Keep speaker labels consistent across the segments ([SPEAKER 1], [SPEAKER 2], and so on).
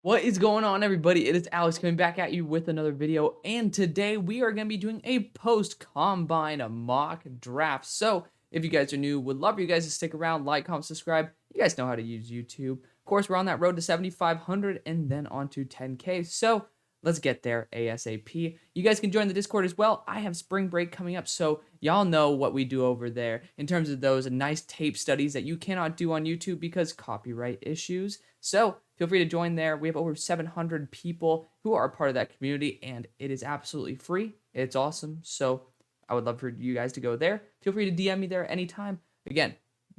[SPEAKER 1] What is going on, everybody? It is Alex coming back at you with another video, and today we are going to be doing a post-combine mock draft. So, if you guys are new, would love for you guys to stick around, like, comment, subscribe. You guys know how to use YouTube. Of course, we're on that road to 7,500 and then on to 10K. So, let's get there ASAP. You guys can join the Discord as well. I have spring break coming up, so y'all know what we do over there in terms of those nice tape studies that you cannot do on YouTube because copyright issues. So, feel free to join there. We have over 700 people who are a part of that community, and it is absolutely free. It's awesome. So I would love for you guys to go there. Feel free to DM me there anytime. Again,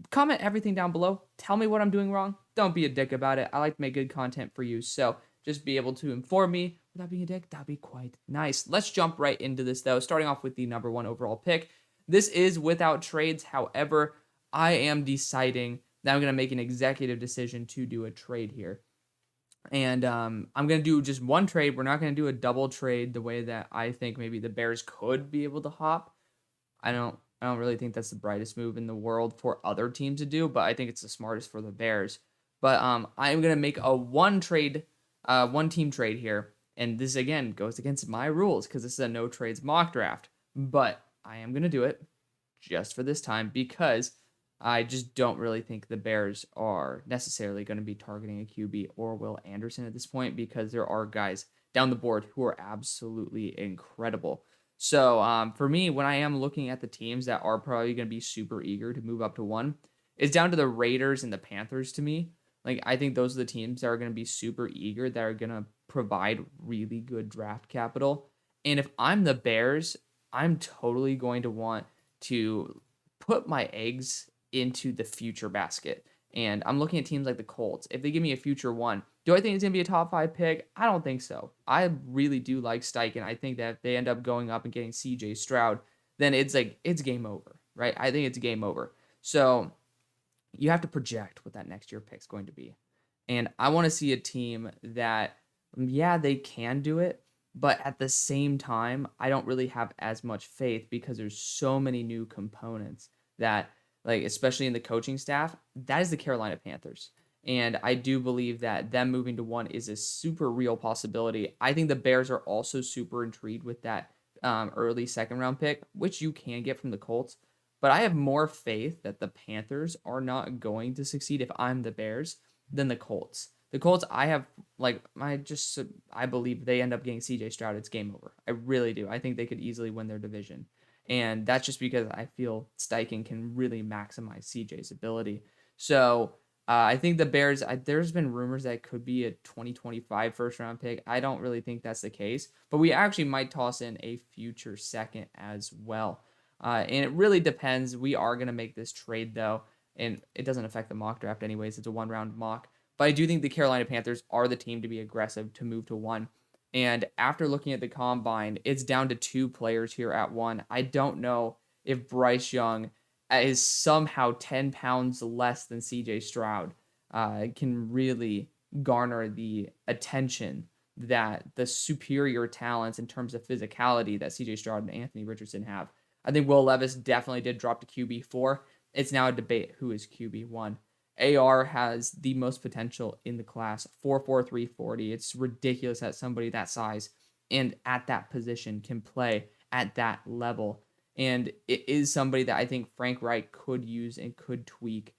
[SPEAKER 1] comment everything down below. Tell me what I'm doing wrong. Don't be a dick about it. I like to make good content for you. So just be able to inform me without being a dick. That'd be quite nice. Let's jump right into this, though, starting off with the number 1 overall pick. This is without trades. However, I am deciding that I'm going to make an executive decision to do a trade here. And I'm going to do just one trade. We're not going to do a double trade the way that I think maybe the Bears could be able to hop. I don't really think that's the brightest move in the world for other teams to do, but I think it's the smartest for the Bears. But I'm going to make a one team trade here. And this again goes against my rules because this is a no trades mock draft. But I am going to do it just for this time because I just don't really think the Bears are necessarily going to be targeting a QB or Will Anderson at this point because there are guys down the board who are absolutely incredible. So for me, when I am looking at the teams that are probably going to be super eager to move up to 1, it's down to the Raiders and the Panthers to me. Like, I think those are the teams that are going to be super eager, that are going to provide really good draft capital. And if I'm the Bears, I'm totally going to want to put my eggs into the future basket. And I'm looking at teams like the Colts. If they give me a future 1, do I think it's going to be a top 5 pick? I don't think so. I really do like Steichen. I think that if they end up going up and getting CJ Stroud, then it's game over, right? I think it's game over. So you have to project what that next year pick's going to be. And I want to see a team that, yeah, they can do it, but at the same time, I don't really have as much faith because there's so many new components that, like, especially in the coaching staff, that is the Carolina Panthers. And I do believe that them moving to 1 is a super real possibility. I think the Bears are also super intrigued with that early second round pick, which you can get from the Colts. But I have more faith that the Panthers are not going to succeed if I'm the Bears than the Colts. The Colts, I believe they end up getting CJ Stroud. It's game over. I really do. I think they could easily win their division. And that's just because I feel Steichen can really maximize CJ's ability. So I think the Bears, there's been rumors that it could be a 2025 first round pick. I don't really think that's the case, but we actually might toss in a future second as well. And it really depends. We are going to make this trade, though, and it doesn't affect the mock draft anyways. It's a 1-round mock. But I do think the Carolina Panthers are the team to be aggressive to move to 1. And after looking at the combine, it's down to 2 players here at 1. I don't know if Bryce Young is somehow 10 pounds less than CJ Stroud can really garner the attention that the superior talents in terms of physicality that CJ Stroud and Anthony Richardson have. I think Will Levis definitely did drop to QB4. It's now a debate who is QB1. AR has the most potential in the class, 4.43 340. It's ridiculous that somebody that size and at that position can play at that level. And it is somebody that I think Frank Reich could use and could tweak.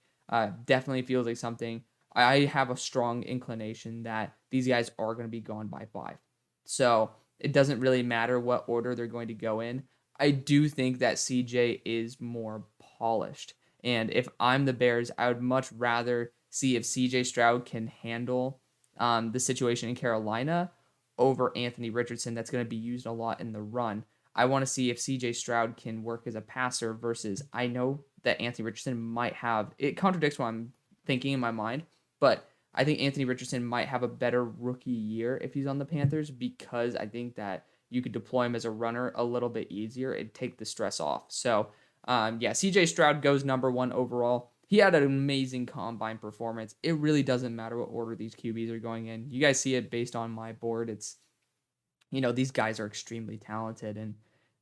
[SPEAKER 1] Definitely feels like something. I have a strong inclination that these guys are going to be gone by 5. So it doesn't really matter what order they're going to go in. I do think that CJ is more polished. And if I'm the Bears, I would much rather see if CJ Stroud can handle the situation in Carolina over Anthony Richardson that's going to be used a lot in the run. I want to see if CJ Stroud can work as a passer versus I know that Anthony Richardson might have. It contradicts what I'm thinking in my mind, but I think Anthony Richardson might have a better rookie year if he's on the Panthers because I think that you could deploy him as a runner a little bit easier and take the stress off. So, CJ Stroud goes number 1 overall. He had an amazing combine performance. It really doesn't matter what order these QBs are going in. You guys see it based on my board. It's, these guys are extremely talented. And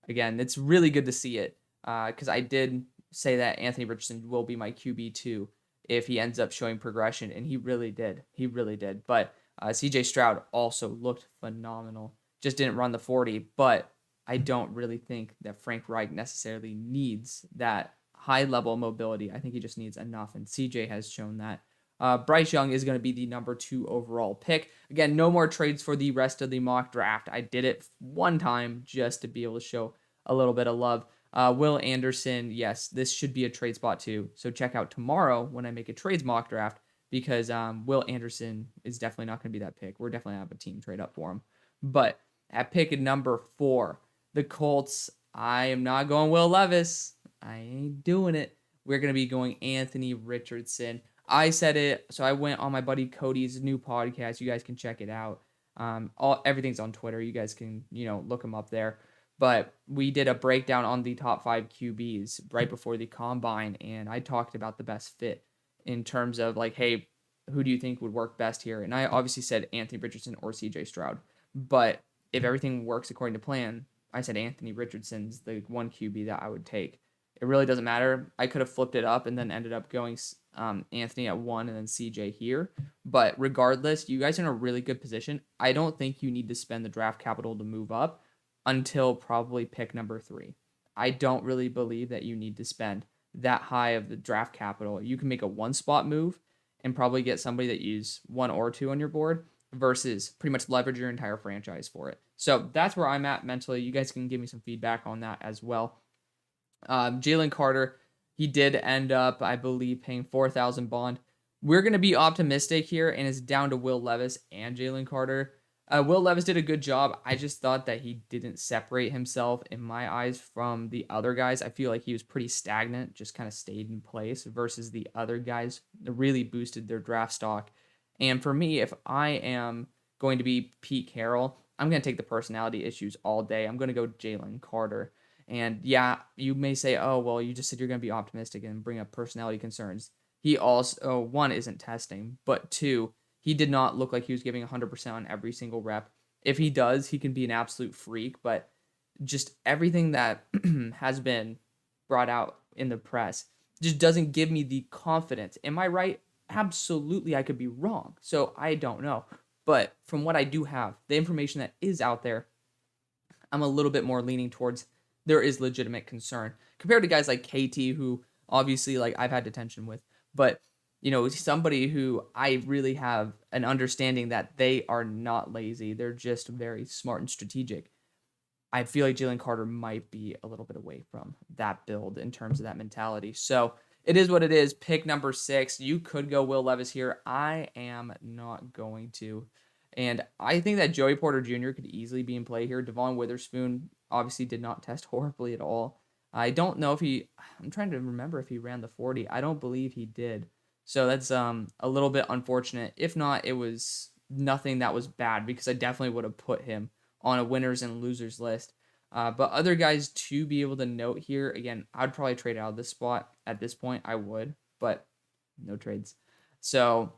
[SPEAKER 1] again, it's really good to see it because I did say that Anthony Richardson will be my QB2 if he ends up showing progression. And he really did. He really did. But CJ Stroud also looked phenomenal. Just didn't run the 40, but I don't really think that Frank Reich necessarily needs that high level mobility. I think he just needs enough, and CJ has shown that. Bryce Young is going to be the number 2 overall pick. Again, no more trades for the rest of the mock draft. I did it one time just to be able to show a little bit of love. Will Anderson, yes, this should be a trade spot too. So check out tomorrow when I make a trades mock draft, because Will Anderson is definitely not going to be that pick. We're definitely going to have a team trade up for him. But at pick number 4, the Colts, I am not going Will Levis. I ain't doing it. We're going to be going Anthony Richardson. I said it, so I went on my buddy Cody's new podcast. You guys can check it out. Everything's on Twitter. You guys can, look him up there. But we did a breakdown on the top 5 QBs right before the combine, and I talked about the best fit in terms of like, hey, who do you think would work best here? And I obviously said Anthony Richardson or CJ Stroud. But if everything works according to plan, I said Anthony Richardson's the one QB that I would take. It really doesn't matter. I could have flipped it up and then ended up going Anthony at 1 and then CJ here. But regardless, you guys are in a really good position. I don't think you need to spend the draft capital to move up until probably pick number 3. I don't really believe that you need to spend that high of the draft capital. You can make a 1-spot move and probably get somebody that uses 1 or 2 on your board versus pretty much leverage your entire franchise for it. So that's where I'm at mentally. You guys can give me some feedback on that as well. Jalen Carter, he did end up, I believe, paying $4,000 bond. We're going to be optimistic here, and it's down to Will Levis and Jalen Carter. Will Levis did a good job. I just thought that he didn't separate himself, in my eyes, from the other guys. I feel like he was pretty stagnant, just kind of stayed in place, versus the other guys that really boosted their draft stock. And for me, if I am going to be Pete Carroll, I'm going to take the personality issues all day. I'm going to go Jalen Carter. And yeah, you may say, oh, well, you just said you're going to be optimistic and bring up personality concerns. He also, 1, isn't testing, but 2, he did not look like he was giving 100% on every single rep. If he does, he can be an absolute freak, but just everything that has been brought out in the press just doesn't give me the confidence. Am I right? Absolutely, I could be wrong. So I don't know. But from what I do have, the information that is out there, I'm a little bit more leaning towards there is legitimate concern compared to guys like KT, who obviously like I've had detention with, but somebody who I really have an understanding that they are not lazy. They're just very smart and strategic. I feel like Jalen Carter might be a little bit away from that build in terms of that mentality. So it is what it is. Pick number 6. You could go Will Levis here. I am not going to. And I think that Joey Porter Jr. could easily be in play here. Devon Witherspoon obviously did not test horribly at all. I don't know if I'm trying to remember if he ran the 40. I don't believe he did. So that's a little bit unfortunate. If not, it was nothing that was bad, because I definitely would have put him on a winners and losers list. But other guys to be able to note here, again, I'd probably trade out of this spot at this point. I would, but no trades. So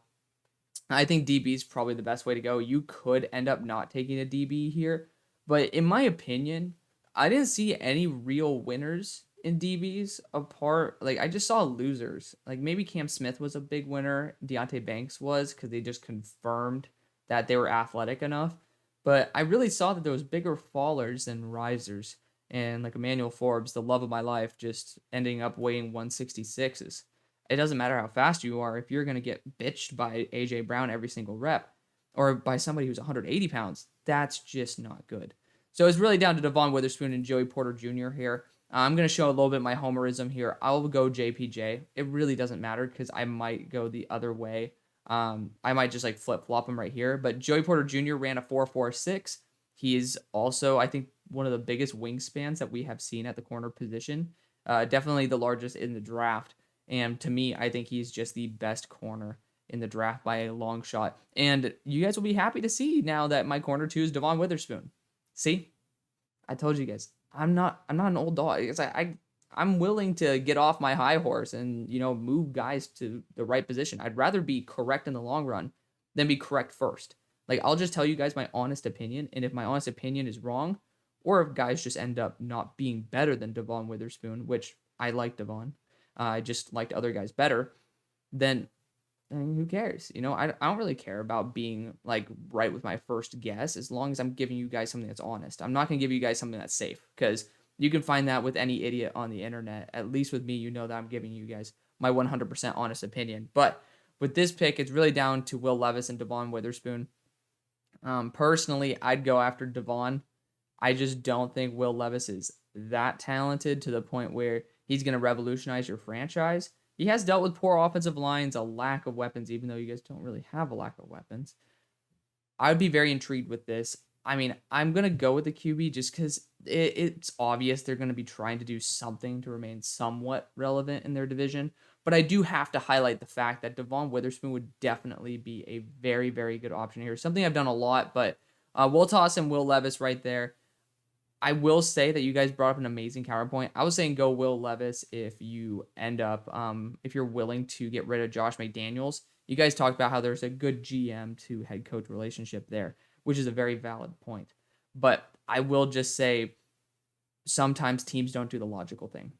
[SPEAKER 1] I think DB is probably the best way to go. You could end up not taking a DB here, but in my opinion, I didn't see any real winners in DBs apart. Like, I just saw losers. Like, maybe Cam Smith was a big winner. Deonte Banks was, because they just confirmed that they were athletic enough. But I really saw that there was bigger fallers than risers. And like Emmanuel Forbes, the love of my life, just ending up weighing 166s. It doesn't matter how fast you are. If you're going to get bitched by A.J. Brown every single rep, or by somebody who's 180 pounds, that's just not good. So it's really down to Devon Witherspoon and Joey Porter Jr. here. I'm going to show a little bit my homerism here. I'll go JPJ. It really doesn't matter, because I might go the other way. I might just like flip-flop him right here. But Joey Porter Jr. ran a 4.46. He is also, I think, one of the biggest wingspans that we have seen at the corner position. Definitely the largest in the draft. And to me, I think he's just the best corner in the draft by a long shot. And you guys will be happy to see now that my corner 2 is Devon Witherspoon. See? I told you guys. I'm not an old dog. It's like I'm willing to get off my high horse and, move guys to the right position. I'd rather be correct in the long run than be correct first. Like, I'll just tell you guys my honest opinion, and if my honest opinion is wrong, or if guys just end up not being better than Devon Witherspoon, which I like Devon, I just liked other guys better, then And who cares? I don't really care about being like right with my first guess as long as I'm giving you guys something that's honest. I'm not going to give you guys something that's safe because you can find that with any idiot on the internet. At least with me, that I'm giving you guys my 100% honest opinion. But with this pick, it's really down to Will Levis and Devon Witherspoon. Personally, I'd go after Devon. I just don't think Will Levis is that talented to the point where he's going to revolutionize your franchise. He has dealt with poor offensive lines, a lack of weapons, even though you guys don't really have a lack of weapons. I would be very intrigued with this. I mean, I'm going to go with the QB just because it's obvious they're going to be trying to do something to remain somewhat relevant in their division. But I do have to highlight the fact that Devon Witherspoon would definitely be a very, very good option here. Something I've done a lot, but we'll toss in Will Levis right there. I will say that you guys brought up an amazing counterpoint. I was saying go Will Levis if you end up, if you're willing to get rid of Josh McDaniels. You guys talked about how there's a good GM to head coach relationship there, which is a very valid point. But I will just say sometimes teams don't do the logical thing.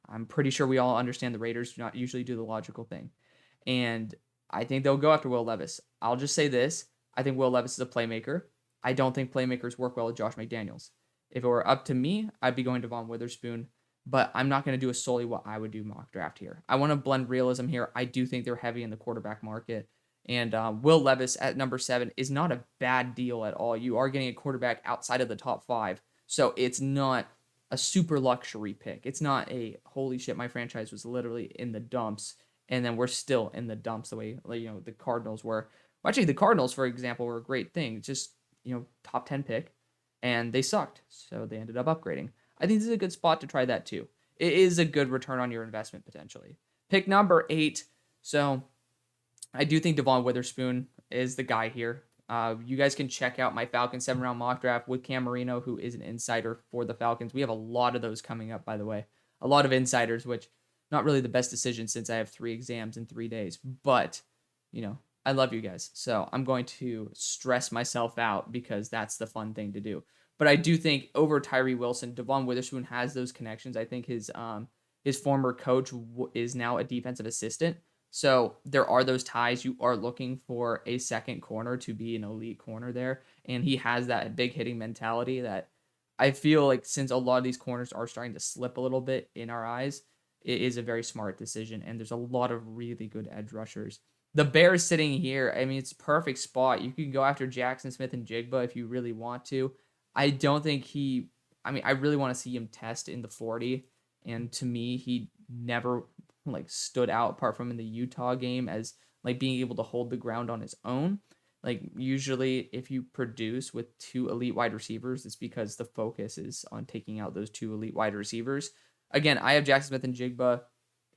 [SPEAKER 1] I'm pretty sure we all understand the Raiders do not usually do the logical thing. And I think they'll go after Will Levis. I'll just say this. I think Will Levis is a playmaker. I don't think playmakers work well with Josh McDaniels. If it were up to me, I'd be going to Devon Witherspoon, but I'm not going to do a solely what I would do mock draft here. I want to blend realism here. I do think they're heavy in the quarterback market, and Will Levis at number 7 is not a bad deal at all. You are getting a quarterback outside of the top 5, so it's not a super luxury pick. It's not a holy shit, my franchise was literally in the dumps, and then we're still in the dumps the way the Cardinals were. Well, actually, the Cardinals, for example, were a great thing. Just top 10 pick. And they sucked, so they ended up upgrading. I think this is a good spot to try that too. It is a good return on your investment potentially. Pick number 8. So I do think Devon Witherspoon is the guy here. You guys can check out my Falcons 7-round mock draft with Cam Marino, who is an insider for the Falcons. We have a lot of those coming up, by the way. A lot of insiders, which not really the best decision since I have 3 exams in 3 days. But, I love you guys. So I'm going to stress myself out because that's the fun thing to do. But I do think over Tyree Wilson, Devon Witherspoon has those connections. I think his former coach is now a defensive assistant. So there are those ties. You are looking for a second corner to be an elite corner there. And he has that big hitting mentality that I feel like since a lot of these corners are starting to slip a little bit in our eyes, it is a very smart decision. And there's a lot of really good edge rushers. The Bears sitting here, I mean, it's a perfect spot. You can go after Jackson Smith and Jigba if you really want to. I don't think I really want to see him test in the 40. And to me, he never stood out apart from in the Utah game as being able to hold the ground on his own. Usually if you produce with 2 elite wide receivers, it's because the focus is on taking out those 2 elite wide receivers. Again, I have Jackson Smith and Jigba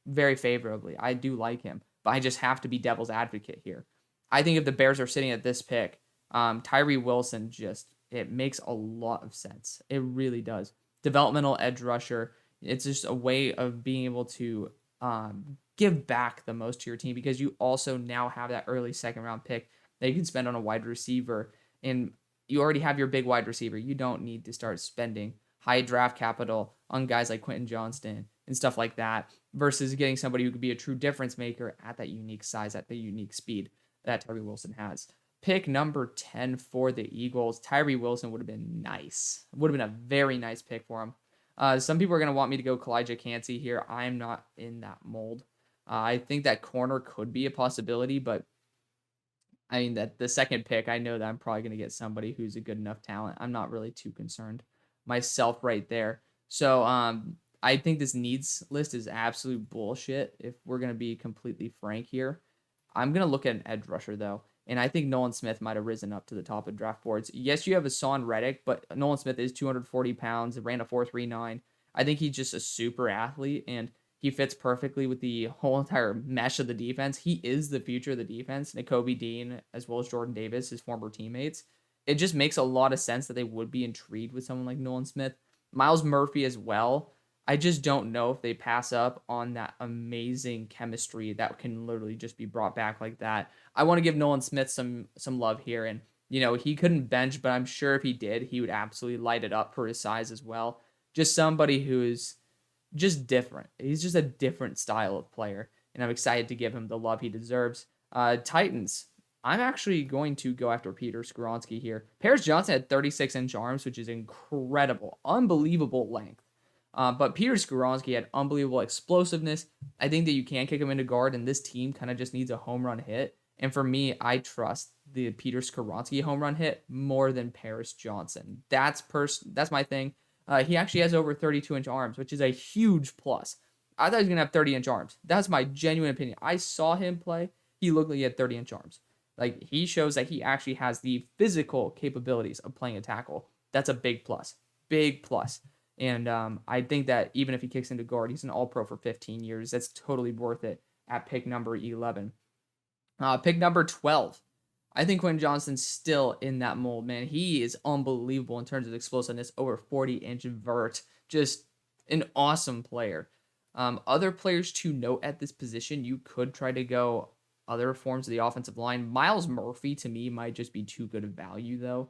[SPEAKER 1] very favorably. I do like him, but I just have to be devil's advocate here. I think if the Bears are sitting at this pick, Tyree Wilson it makes a lot of sense. It really does. Developmental edge rusher. It's just a way of being able to give back the most to your team because you also now have that early 2nd round pick that you can spend on a wide receiver. And you already have your big wide receiver. You don't need to start spending high draft capital on guys like Quentin Johnston and stuff like that versus getting somebody who could be a true difference maker at that unique size, at the unique speed that Tyree Wilson has. Pick number 10 for the Eagles. Tyree Wilson would have been nice. Would have been a very nice pick for him. Some people are going to want me to go Kalijah Cansey here. I'm not in that mold. I think that corner could be a possibility, but I mean that the second pick, I know that I'm probably going to get somebody who's a good enough talent. I'm not really too concerned myself right there. So I think this needs list is absolute bullshit if we're going to be completely frank here. I'm going to look at an edge rusher though. And I think Nolan Smith might have risen up to the top of draft boards. Yes, you have Hassan Reddick, but Nolan Smith is 240 pounds, ran a 4.39. I think he's just a super athlete, and he fits perfectly with the whole entire mesh of the defense. He is the future of the defense. Nakobe Dean, as well as Jordan Davis, his former teammates. It just makes a lot of sense that they would be intrigued with someone like Nolan Smith. Myles Murphy as well. I just don't know if they pass up on that amazing chemistry that can literally just be brought back like that. I want to give Nolan Smith some love here. And, he couldn't bench, but I'm sure if he did, he would absolutely light it up for his size as well. Just somebody who's just different. He's just a different style of player. And I'm excited to give him the love he deserves. Titans. I'm actually going to go after Peter Skoronski here. Paris Johnson had 36-inch arms, which is incredible. Unbelievable length. But Peter Skoronski had unbelievable explosiveness. I think that you can kick him into guard, and this team kind of just needs a home run hit. And for me, I trust the Peter Skoronski home run hit more than Paris Johnson. That's my thing. He actually has over 32-inch arms, which is a huge plus. I thought he was going to have 30-inch arms. That's my genuine opinion. I saw him play. He looked like he had 30-inch arms. Like, he shows that he actually has the physical capabilities of playing a tackle. That's a big plus. Big plus. And I think that even if he kicks into guard, he's an all-pro for 15 years. That's totally worth it at pick number 11. Pick number 12. I think Quentin Johnston's still in that mold, man. He is unbelievable in terms of explosiveness, over 40-inch vert. Just an awesome player. Other players to note at this position, you could try to go other forms of the offensive line. Myles Murphy, to me, might just be too good of value, though.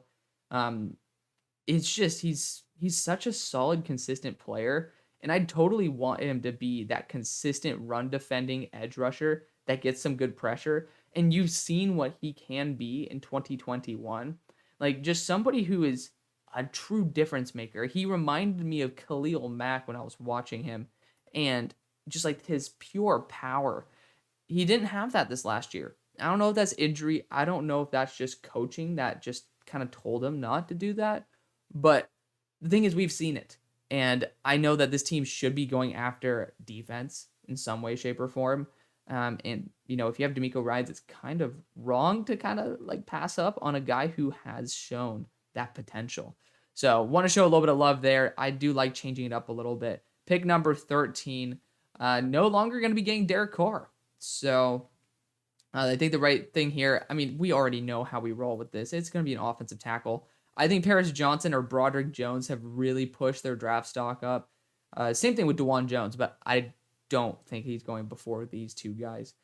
[SPEAKER 1] It's just, he's such a solid, consistent player, and I totally want him to be that consistent run-defending edge rusher that gets some good pressure. And you've seen what he can be in 2021. Like, just somebody who is a true difference maker. He reminded me of Khalil Mack when I was watching him, and just like his pure power. He didn't have that this last year. I don't know if that's injury. I don't know if that's just coaching that just kind of told him not to do that. But the thing is, we've seen it. And I know that this team should be going after defense in some way, shape, or form. And, you know, if you have D'Amico Ryans, it's kind of wrong to kind of like pass up on a guy who has shown that potential. So want to show a little bit of love there. I do like changing it up a little bit. Pick number 13, no longer going to be getting Derek Carr. So I think the right thing here, I mean, we already know how we roll with this. It's going to be an offensive tackle. I think Paris Johnson or Broderick Jones have really pushed their draft stock up. Same thing with DeJuan Jones, but I don't think he's going before these two guys.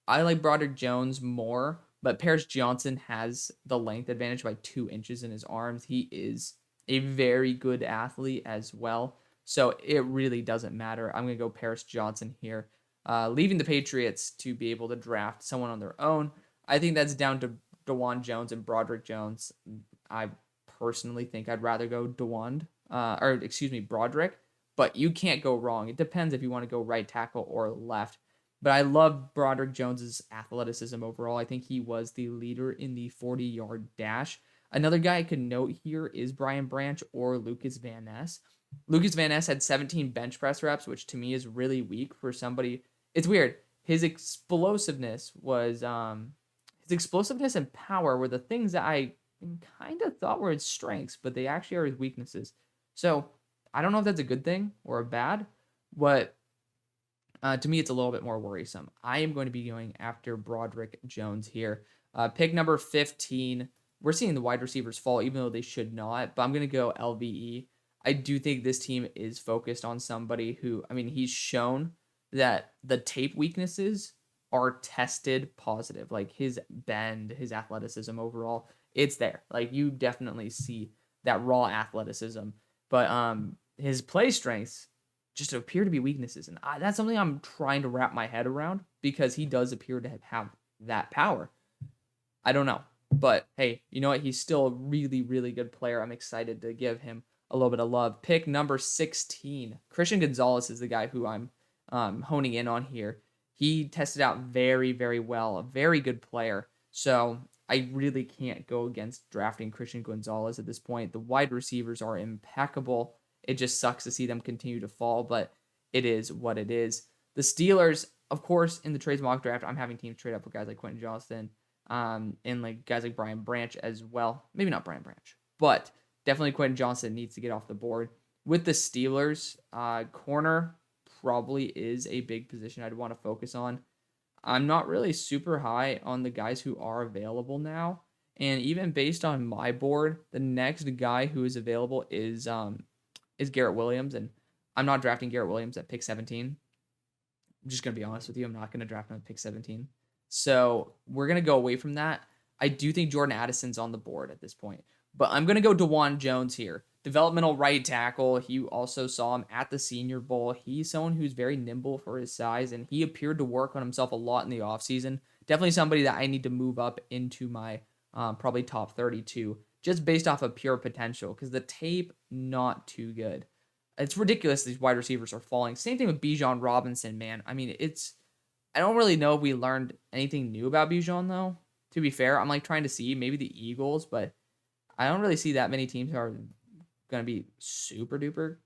[SPEAKER 1] I like Broderick Jones more, but Paris Johnson has the length advantage by 2 inches in his arms. He is a very good athlete as well, so it really doesn't matter. I'm going to go Paris Johnson here. Leaving the Patriots to be able to draft someone on their own. I think that's down to DeJuan Jones and Broderick Jones. I personally think I'd rather go Broderick, but you can't go wrong. It depends if you want to go right tackle or left. But I love Broderick Jones's athleticism overall. I think he was the leader in the 40-yard dash. Another guy I could note here is Brian Branch or Lucas Van Ness. Lucas Van Ness had 17 bench press reps, which to me is really weak for somebody. It's weird. His explosiveness and power were the things that I kind of thought were his strengths, but they actually are his weaknesses. So I don't know if that's a good thing or a bad, but to me, it's a little bit more worrisome. I am going to be going after Broderick Jones here. Pick number 15. We're seeing the wide receivers fall, even though they should not, but I'm going to go LVE. I do think this team is focused on somebody who, I mean, he's shown that the tape weaknesses are tested positive. Like his bend, his athleticism overall, it's there. Like you definitely see that raw athleticism, but his play strengths just appear to be weaknesses. And that's something I'm trying to wrap my head around because he does appear to have that power. I don't know. But hey, you know what? He's still a really, really good player. I'm excited to give him a little bit of love. Pick number 16. Christian Gonzalez is the guy who I'm honing in on here. He tested out very, very well. A very good player. So I really can't go against drafting Christian Gonzalez at this point. The wide receivers are impeccable. It just sucks to see them continue to fall, but it is what it is. The Steelers, of course, in the trades mock draft, I'm having teams trade up with guys like Quentin Johnston, and like guys like Brian Branch as well. Maybe not Brian Branch, but definitely Quentin Johnston needs to get off the board. With the Steelers, corner probably is a big position I'd want to focus on. I'm not really super high on the guys who are available now, and even based on my board, the next guy who is available is Garrett Williams, and I'm not drafting Garrett Williams at pick 17. I'm just going to be honest with you. I'm not going to draft him at pick 17. So we're going to go away from that. I do think Jordan Addison's on the board at this point, but I'm going to go DeJuan Jones here. Developmental right tackle. You also saw him at the Senior Bowl. He's someone who's very nimble for his size, and he appeared to work on himself a lot in the offseason. definitely somebody that I need to move up into my probably top 32 just based off of pure potential because the tape, not too good. It's ridiculous these wide receivers are falling. Same thing with Bijan Robinson, man. I mean, I don't really know if we learned anything new about Bijan, though. To be fair, I'm like trying to see maybe the Eagles, but I don't really see that many teams who are going to be super duper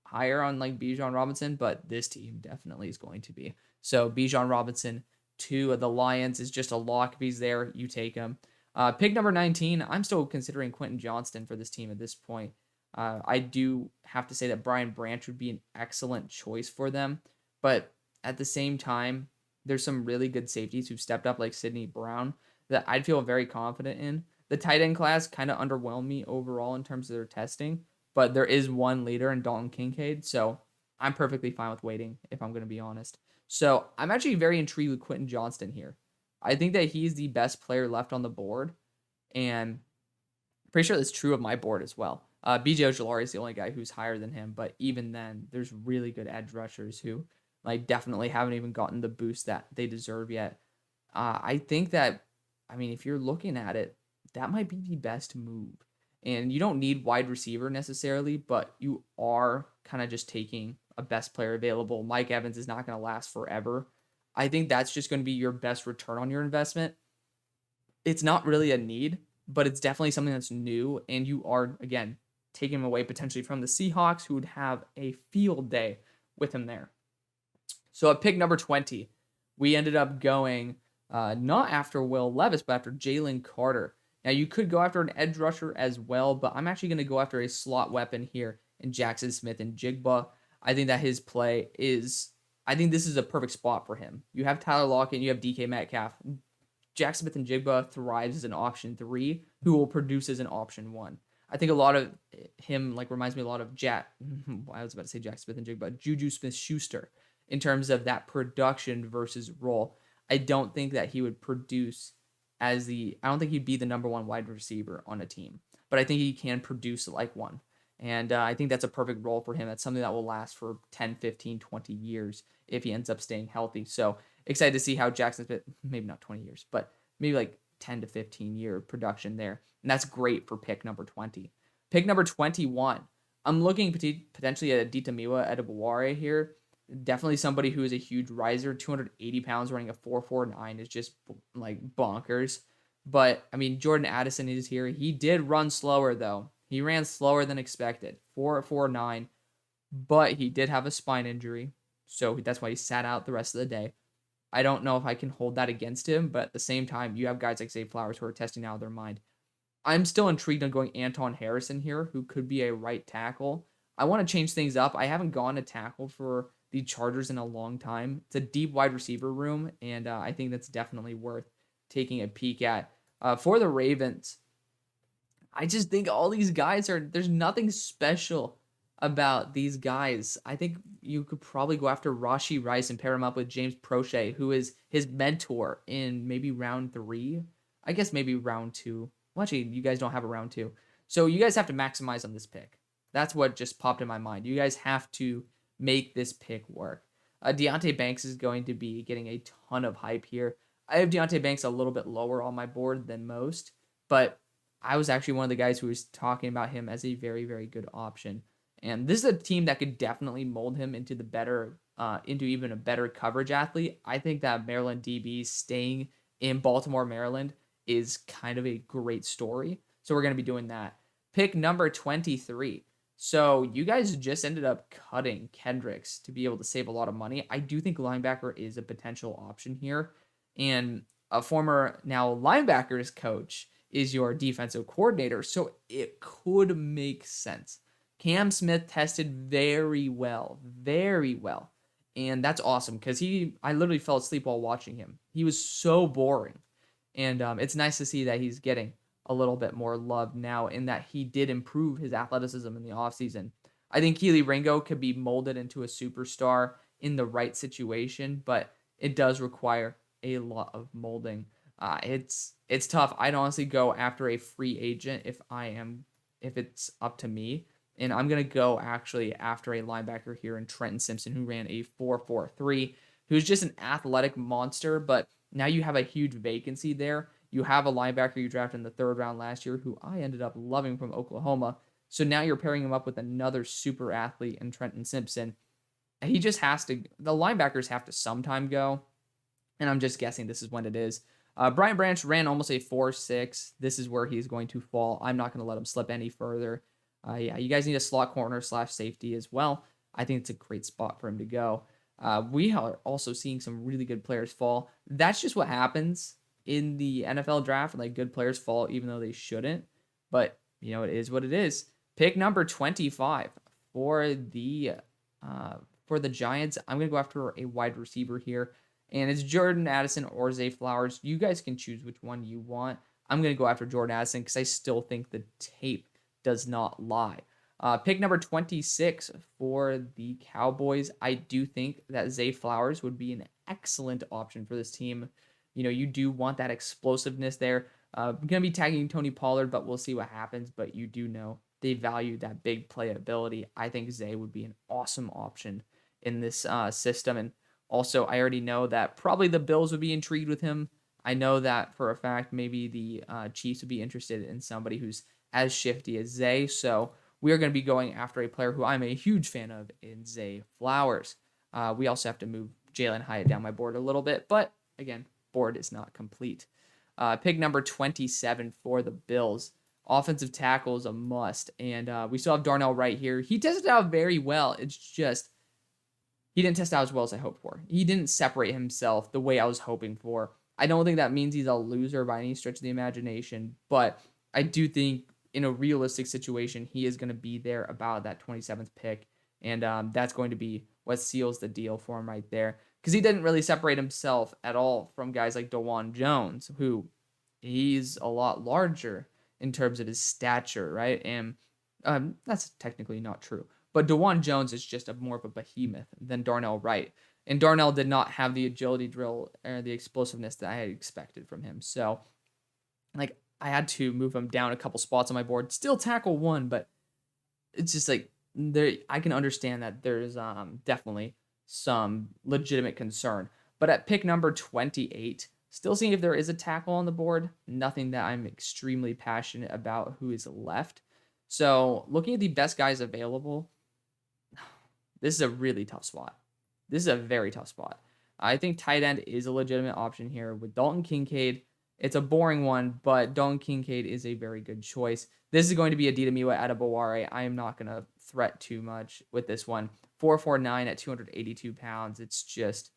[SPEAKER 1] higher on like Bijan Robinson, but this team definitely is going to be. So Bijan Robinson to the Lions is just a lock. If he's there, you take him. Pick number 19, I'm still considering Quentin Johnston for this team at this point. I do have to say that Brian Branch would be an excellent choice for them, but at the same time, there's some really good safeties who've stepped up, like Sidney Brown, that I'd feel very confident in. The tight end class kind of underwhelmed me overall in terms of their testing, but there is one leader in Dalton Kincaid, so I'm perfectly fine with waiting, if I'm going to be honest. So I'm actually very intrigued with Quentin Johnston here. I think that he's the best player left on the board, and pretty sure that's true of my board as well. BJ Ojolari is the only guy who's higher than him, but even then, there's really good edge rushers who like definitely haven't even gotten the boost that they deserve yet. I think that, I mean, if you're looking at it, that might be the best move. And you don't need wide receiver necessarily, but you are kind of just taking a best player available. Mike Evans is not going to last forever. I think that's just going to be your best return on your investment. It's not really a need, but it's definitely something that's new. And you are, again, taking him away potentially from the Seahawks, who would have a field day with him there. So at pick number 20, we ended up going not after Will Levis, but after Jalen Carter. Now, you could go after an edge rusher as well, but I'm actually going to go after a slot weapon here in Jackson Smith and Jigba. I think that his play is, I think this is a perfect spot for him. You have Tyler Lockett, you have DK Metcalf. Jackson Smith and Jigba thrives as an option 3, who will produce as an option 1. I think a lot of him like reminds me a lot of I was about to say Jackson Smith and Jigba, Juju Smith-Schuster in terms of that production versus role. I don't think that he would produce I don't think he'd be the number 1 wide receiver on a team, but I think he can produce like one. And I think that's a perfect role for him. That's something that will last for 10, 15, 20 years if he ends up staying healthy. So excited to see how Jackson Smith, maybe not 20 years, but maybe like 10 to 15 year production there. And that's great for pick number 20. Pick number 21. I'm looking potentially at Adita Miwa Edebaware here. Definitely somebody who is a huge riser. 280 pounds, running a 4.49 is just like bonkers. But I mean, Jordan Addison is here. He did run slower though. He ran slower than expected, 4.49, but he did have a spine injury, so that's why he sat out the rest of the day. I don't know if I can hold that against him, but at the same time, you have guys like Zay Flowers who are testing out of their mind. I'm still intrigued on going Anton Harrison here, who could be a right tackle. I want to change things up. I haven't gone to tackle for the Chargers in a long time. It's a deep wide receiver room, and I think that's definitely worth taking a peek at. For the Ravens, I just think all these guys there's nothing special about these guys. I think you could probably go after Rashee Rice and pair him up with James Prochet, who is his mentor in maybe round 3. I guess maybe round 2. Well, actually, you guys don't have a round 2. So you guys have to maximize on this pick. That's what just popped in my mind. You guys have to make this pick work. Deonte Banks is going to be getting a ton of hype here. I have Deonte Banks a little bit lower on my board than most, but I was actually one of the guys who was talking about him as a very, very good option. And this is a team that could definitely mold him into into even a better coverage athlete. I think that Maryland DB staying in Baltimore, Maryland is kind of a great story. So we're going to be doing that. Pick number 23. So you guys just ended up cutting Kendricks to be able to save a lot of money. I do think linebacker is a potential option here. And a former now linebackers coach is your defensive coordinator, so it could make sense. Cam Smith tested very well, and that's awesome because I literally fell asleep while watching him. He was so boring, and it's nice to see that he's getting a little bit more love now in that he did improve his athleticism in the offseason. I think Keely Ringo could be molded into a superstar in the right situation, but it does require a lot of molding. It's tough. I'd honestly go after a free agent if it's up to me. And I'm going to go actually after a linebacker here in Trenton Simpson, who ran a 4.43, who's just an athletic monster, but Now you have a huge vacancy there. You have a linebacker you drafted in the 3rd round last year who I ended up loving from Oklahoma. So now you're pairing him up with another super athlete in Trenton Simpson. He just has to, the linebackers have to sometime go. And I'm just guessing this is when it is. Brian Branch ran almost a 4.6. This is where he's going to fall. I'm not going to let him slip any further. Yeah, you guys need a slot corner / safety as well. I think it's a great spot for him to go. We are also seeing some really good players fall. That's just what happens in the NFL draft. Like, good players fall even though they shouldn't. But, you know, it is what it is. Pick number 25 for the Giants. I'm going to go after a wide receiver here. And it's Jordan Addison or Zay Flowers. You guys can choose which one you want. I'm going to go after Jordan Addison because I still think the tape does not lie. Pick number 26 for the Cowboys. I do think that Zay Flowers would be an excellent option for this team. You know, you do want that explosiveness there. I'm going to be tagging Tony Pollard, but we'll see what happens. But you do know they value that big playability. I think Zay would be an awesome option in this system. And also, I already know that probably the Bills would be intrigued with him. I know that for a fact, maybe the Chiefs would be interested in somebody who's as shifty as Zay. So we are going to be going after a player who I'm a huge fan of in Zay Flowers. We also have to move Jalen Hyatt down my board a little bit. But again, board is not complete. Pick number 27 for the Bills. Offensive tackle is a must. And we still have Darnell Wright here. He tested out very well. It's just he didn't test out as well as I hoped for. He didn't separate himself the way I was hoping for. I don't think that means he's a loser by any stretch of the imagination, but I do think in a realistic situation, he is going to be there about that 27th pick, and that's going to be what seals the deal for him right there, because he didn't really separate himself at all from guys like DeJuan Jones, who he's a lot larger in terms of his stature, right? And that's technically not true. But DeJuan Jones is just more of a behemoth than Darnell Wright. And Darnell did not have the agility drill or the explosiveness that I had expected from him. So, like, I had to move him down a couple spots on my board. Still tackle 1, but it's just like I can understand that there's definitely some legitimate concern. But at pick number 28, still seeing if there is a tackle on the board. Nothing that I'm extremely passionate about who is left. So, looking at the best guys available, this is a really tough spot. This is a very tough spot. I think tight end is a legitimate option here with Dalton Kincaid. It's a boring one, but Dalton Kincaid is a very good choice. This is going to be Adita Miwa Adebaware. I am not going to threat too much with this one. 4.49 at 282 pounds. It's just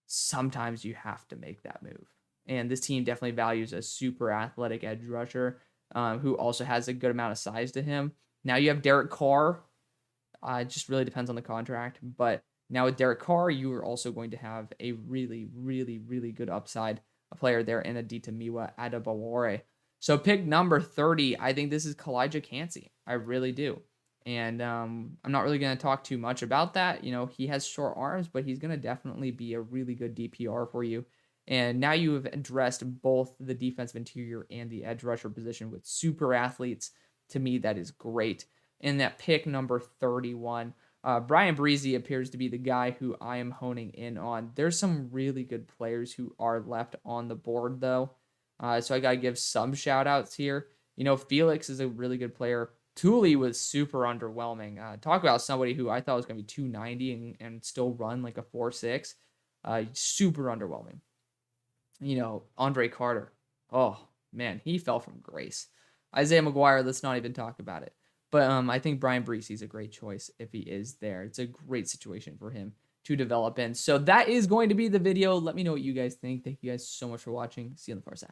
[SPEAKER 1] sometimes you have to make that move. And this team definitely values a super athletic edge rusher who also has a good amount of size to him. Now you have Derek Carr. It just really depends on the contract. But now with Derek Carr, you are also going to have a really, really, really good upside player there in Adita Miwa Adebaware. So pick number 30, I think this is Kalijah Cansey. I really do. And I'm not really going to talk too much about that. You know, he has short arms, but he's going to definitely be a really good DPR for you. And now you have addressed both the defensive interior and the edge rusher position with super athletes. To me, that is great. And that pick number 31, Brian Breezy appears to be the guy who I am honing in on. There's some really good players who are left on the board, though. So I got to give some shout-outs here. You know, Felix is a really good player. Thule was super underwhelming. Talk about somebody who I thought was going to be 290 and still run like a 4.6. Super underwhelming. You know, Andre Carter. Oh, man, he fell from grace. Isaiah McGuire, let's not even talk about it. But I think Brian Breezy is a great choice if he is there. It's a great situation for him to develop in. So that is going to be the video. Let me know what you guys think. Thank you guys so much for watching. See you on the far side.